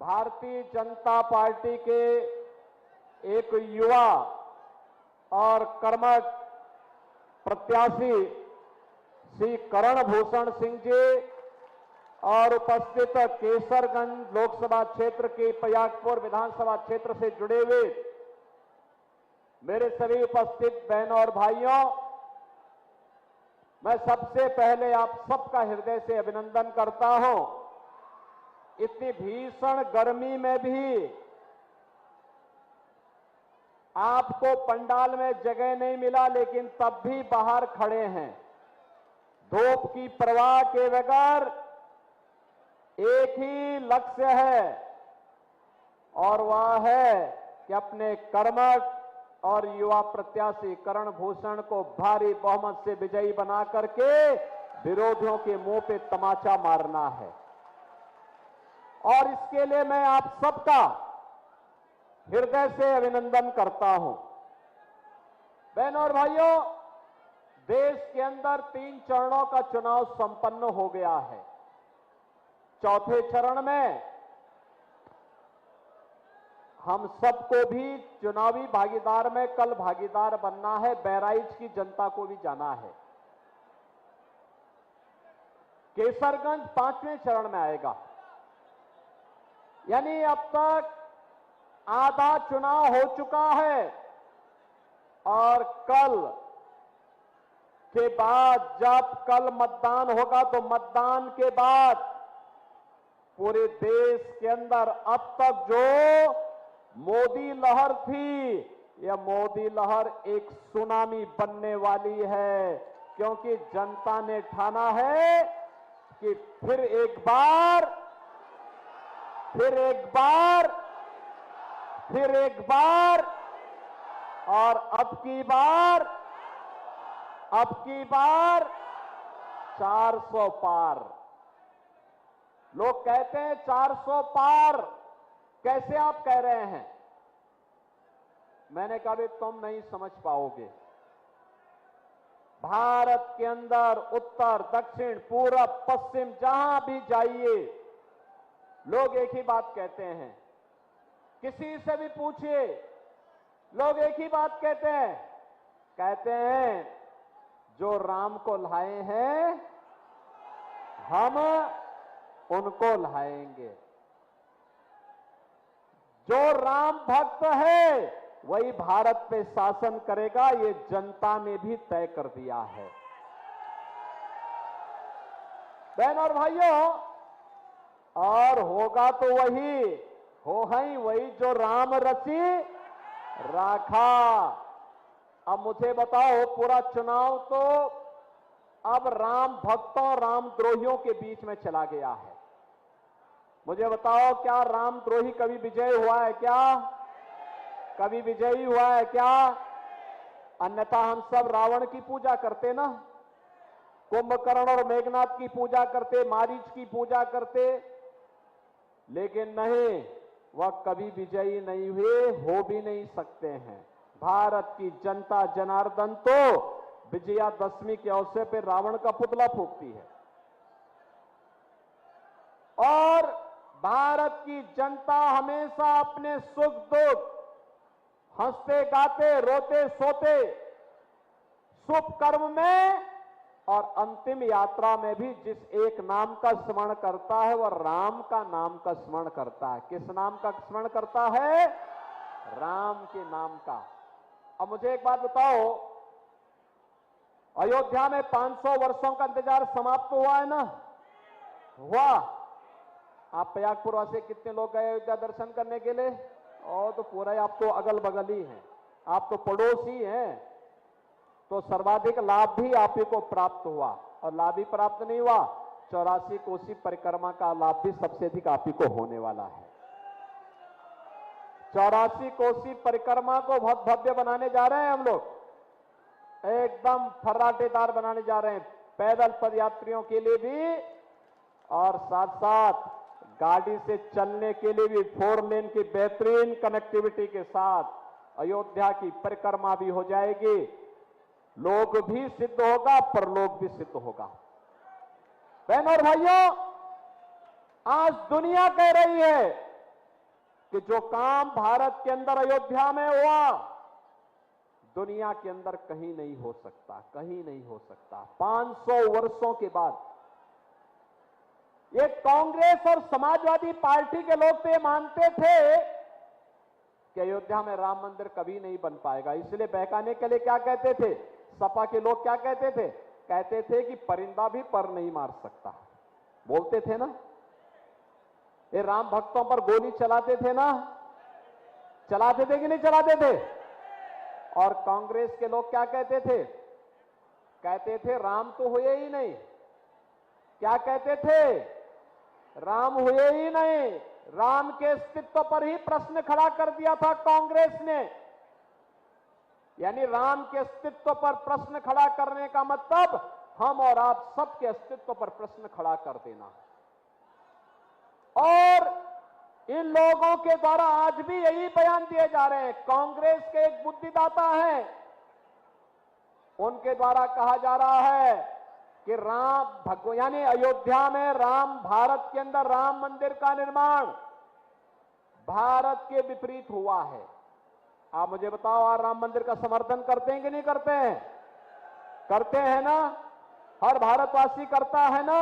Bharatiya Janata party के एक युवा और कर्मठ प्रत्याशी श्री करण भूषण सिंह जी और उपस्थित केसरगंज लोकसभा क्षेत्र के प्रयागपुर विधानसभा क्षेत्र से जुड़े हुए मेरे सभी उपस्थित बहनों और भाइयों, मैं सबसे पहले आप सबका हृदय से अभिनंदन करता हूं। इतनी भीषण गर्मी में भी आपको पंडाल में जगह नहीं मिला, लेकिन तब भी बाहर खड़े हैं। धूप की परवाह के बगैर एक ही लक्ष्य है और वह है कि अपने कर्मठ और युवा प्रत्याशी करण भूषण को भारी बहुमत से विजयी बना करके विरोधियों के मुंह पे तमाचा मारना है। और इसके लिए मैं आप सबका हृदय से अभिनंदन करता हूं। बहनों और भाइयों, देश के अंदर 3 चरणों का चुनाव संपन्न हो गया है। चौथे चरण में हम सबको भी चुनावी भागीदार में कल भागीदार बनना है। बहराइच की जनता को भी जाना है। केसरगंज 5वें चरण में आएगा, यानी अब तक आधा चुनाव हो चुका है और कल के बाद जब कल मतदान होगा तो मतदान के बाद पूरे देश के अंदर अब तक जो मोदी लहर थी, यह मोदी लहर एक सुनामी बनने वाली है, क्योंकि जनता ने ठाना है कि फिर एक बार और अब की बार 400 पार। लोग कहते हैं 400 पार, कैसे आप कह रहे हैं? मैंने कहा तुम नहीं समझ पाओगे। भारत के अंदर उत्तर, दक्षिण, पूरब, पश्चिम जहां भी जाइए, लोग एक ही बात कहते हैं। किसी से भी पूछिए, लोग एक ही बात कहते हैं जो राम को लाए हैं हम उनको लाएंगे। जो राम भक्त है वही भारत पे शासन करेगा, ये जनता ने भी तय कर दिया है। बहन और भाइयों, और होगा तो वही जो राम रची राखा। अब मुझे बताओ, पूरा चुनाव तो अब राम भक्तों, राम द्रोहियों के बीच में चला गया है। मुझे बताओ, क्या रामद्रोही कभी विजय हुआ है क्या? कभी विजयी हुआ है क्या? अन्यथा हम सब रावण की पूजा करते ना, कुंभकर्ण और मेघनाथ की पूजा करते, मारीच की पूजा करते, लेकिन नहीं, वह कभी विजयी नहीं हुए, हो भी नहीं सकते हैं। भारत की जनता जनार्दन तो विजयादशमी के अवसर पर रावण का पुतला फूंकती है और भारत की जनता हमेशा अपने सुख दुख, हंसते गाते, रोते सोते, शुभ कर्म में और अंतिम यात्रा में भी जिस एक नाम का स्मरण करता है वह राम का नाम का स्मरण करता है। किस नाम का स्मरण करता है? राम के नाम का। अब मुझे एक बात बताओ, अयोध्या में 500 वर्षों का इंतजार समाप्त हुआ है ना? हुआ। आप प्रयागपुर वासी कितने लोग गए अयोध्या दर्शन करने के लिए? और तो पूरा ही आप तो अगल बगल ही हैं, आप तो पड़ोसी हैं, तो सर्वाधिक लाभ भी आप ही को प्राप्त हुआ। और लाभ ही प्राप्त नहीं हुआ, 84 कोसी परिक्रमा का लाभ भी सबसे अधिक आप ही को होने वाला है। 84 कोसी परिक्रमा को बहुत भव्य बनाने जा रहे हैं हम लोग, एकदम फर्राटेदार बनाने जा रहे हैं, पैदल पदयात्रियों के लिए भी और साथ साथ गाड़ी से चलने के लिए भी 4 लेन की बेहतरीन कनेक्टिविटी के साथ अयोध्या की परिक्रमा भी हो जाएगी। लोग भी सिद्ध होगा, परलोक भी सिद्ध होगा। बहनों और भाइयों, आज दुनिया कह रही है कि जो काम भारत के अंदर अयोध्या में हुआ दुनिया के अंदर कहीं नहीं हो सकता, कहीं नहीं हो सकता। 500 वर्षों के बाद ये कांग्रेस और समाजवादी पार्टी के लोग तो ये मानते थे कि अयोध्या में राम मंदिर कभी नहीं बन पाएगा, इसलिए बहकाने के लिए क्या कहते थे, सपा के लोग क्या कहते थे, कहते थे कि परिंदा भी पर नहीं मार सकता, बोलते थे ना। ये राम भक्तों पर गोली चलाते थे ना, चलाते थे कि नहीं चलाते थे। और कांग्रेस के लोग क्या कहते थे, कहते थे राम तो हुए ही नहीं। क्या कहते थे, राम हुए ही नहीं। राम के अस्तित्व पर ही प्रश्न खड़ा कर दिया था कांग्रेस ने। यानी राम के अस्तित्व पर प्रश्न खड़ा करने का मतलब हम और आप सबके अस्तित्व पर प्रश्न खड़ा कर देना। और इन लोगों के द्वारा आज भी यही बयान दिए जा रहे हैं। कांग्रेस के एक बुद्धिदाता हैं, उनके द्वारा कहा जा रहा है कि राम यानी अयोध्या में राम, भारत के अंदर राम मंदिर का निर्माण भारत के विपरीत हुआ है। आप मुझे बताओ, आप राम मंदिर का समर्थन करते हैं कि नहीं करते हैं? करते हैं ना, हर भारतवासी करता है ना,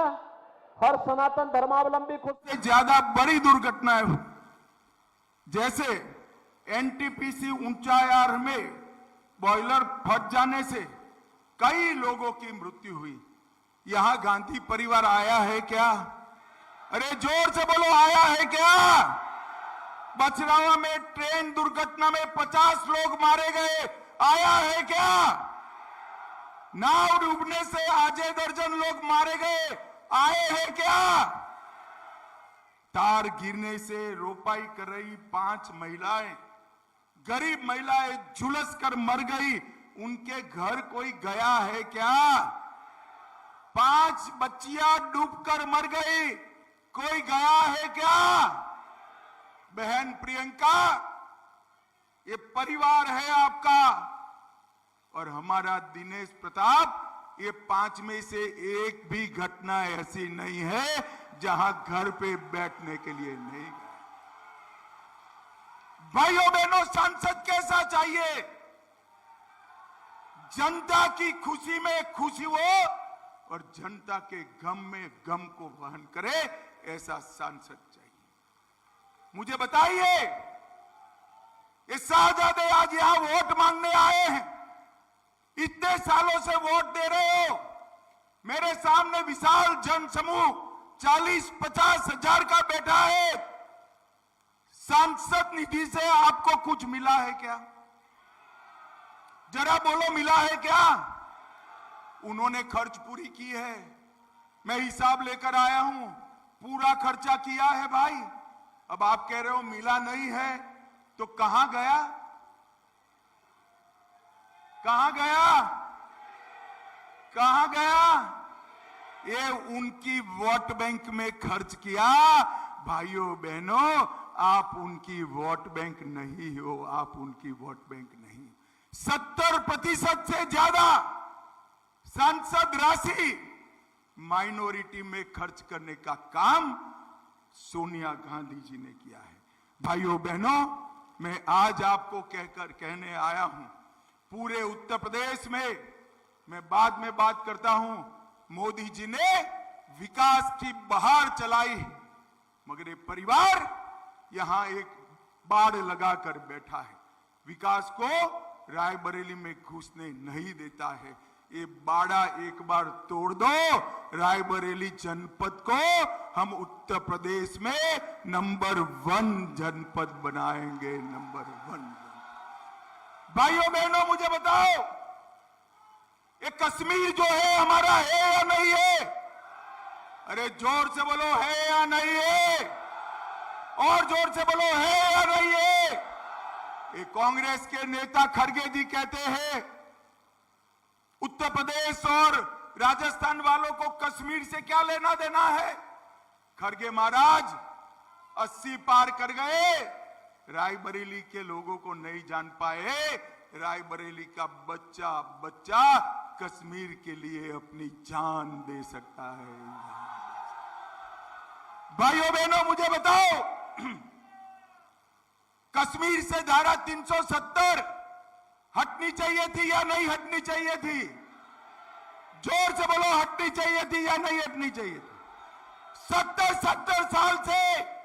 हर सनातन धर्मावलंबी खुद से ज्यादा बड़ी दुर्घटनाएं हुई, जैसे एनटीपीसी ऊंचायार में बॉयलर फट जाने से कई लोगों की मृत्यु हुई। यहां गांधी परिवार आया है क्या? अरे जोर से बोलो, आया है क्या? बछरावा में ट्रेन दुर्घटना में 50 लोग मारे गए, आया है क्या? नाव डूबने से आधे दर्जन लोग मारे गए, आए हैं क्या? तार गिरने से रोपाई कर रही 5 महिलाएं, गरीब महिलाएं झुलस कर मर गई, उनके घर कोई गया है क्या? 5 बच्चियां डूबकर मर गई, कोई गया है क्या? बहन प्रियंका, ये परिवार है आपका और हमारा दिनेश प्रताप, ये 5 में से एक भी घटना ऐसी नहीं है जहां घर पे बैठने के लिए नहीं गए। भाइयों बहनों, सांसद कैसा चाहिए? जनता की खुशी में खुशी हो और जनता के गम में गम को वहन करे, ऐसा सांसद चाहिए। मुझे बताइए, ये शाहजादे आज यहां वोट मांगने आए हैं, इतने सालों से वोट दे रहे हो, मेरे सामने विशाल जनसमूह 40-50 हजार का बैठा है। सांसद निधि से आपको कुछ मिला है क्या? जरा बोलो, मिला है क्या? उन्होंने खर्च पूरी की है, मैं हिसाब लेकर आया हूं, पूरा खर्चा किया है भाई। अब आप कह रहे हो मिला नहीं है, तो कहां गया? कहां गया? कहां गया? ये उनकी वोट बैंक में खर्च किया। भाइयों बहनों, आप उनकी वोट बैंक नहीं हो, आप उनकी वोट बैंक नहीं। 70% से ज्यादा सांसद राशि माइनॉरिटी में खर्च करने का काम सोनिया गांधी जी ने किया है। भाइयों बहनों, मैं आज आपको कहने आया हूं, पूरे उत्तर प्रदेश में, मैं बाद में बात करता हूं, मोदी जी ने विकास की बहार चलाई, मगर ये परिवार यहां एक बाड़ लगाकर बैठा है, विकास को रायबरेली में घुसने नहीं देता है। ये बाड़ा एक बार तोड़ दो, रायबरेली जनपद को हम उत्तर प्रदेश में नंबर 1 जनपद बनाएंगे, नंबर 1। भाइयों बहनों, मुझे बताओ, ये कश्मीर जो है हमारा है या नहीं है? अरे जोर से बोलो, है या नहीं है? और जोर से बोलो, है या नहीं है? ये कांग्रेस के नेता खड़गे जी कहते हैं उत्तर प्रदेश और राजस्थान वालों को कश्मीर से क्या लेना देना है। खड़गे महाराज 80 पार कर गए, रायबरेली के लोगों को नहीं जान पाए। रायबरेली का बच्चा बच्चा कश्मीर के लिए अपनी जान दे सकता है। भाइयों बहनों, मुझे बताओ, कश्मीर से धारा 370 हटनी चाहिए थी या नहीं हटनी चाहिए थी? जोर से बोलो, हटनी चाहिए थी या नहीं हटनी चाहिए थी? 70 साल से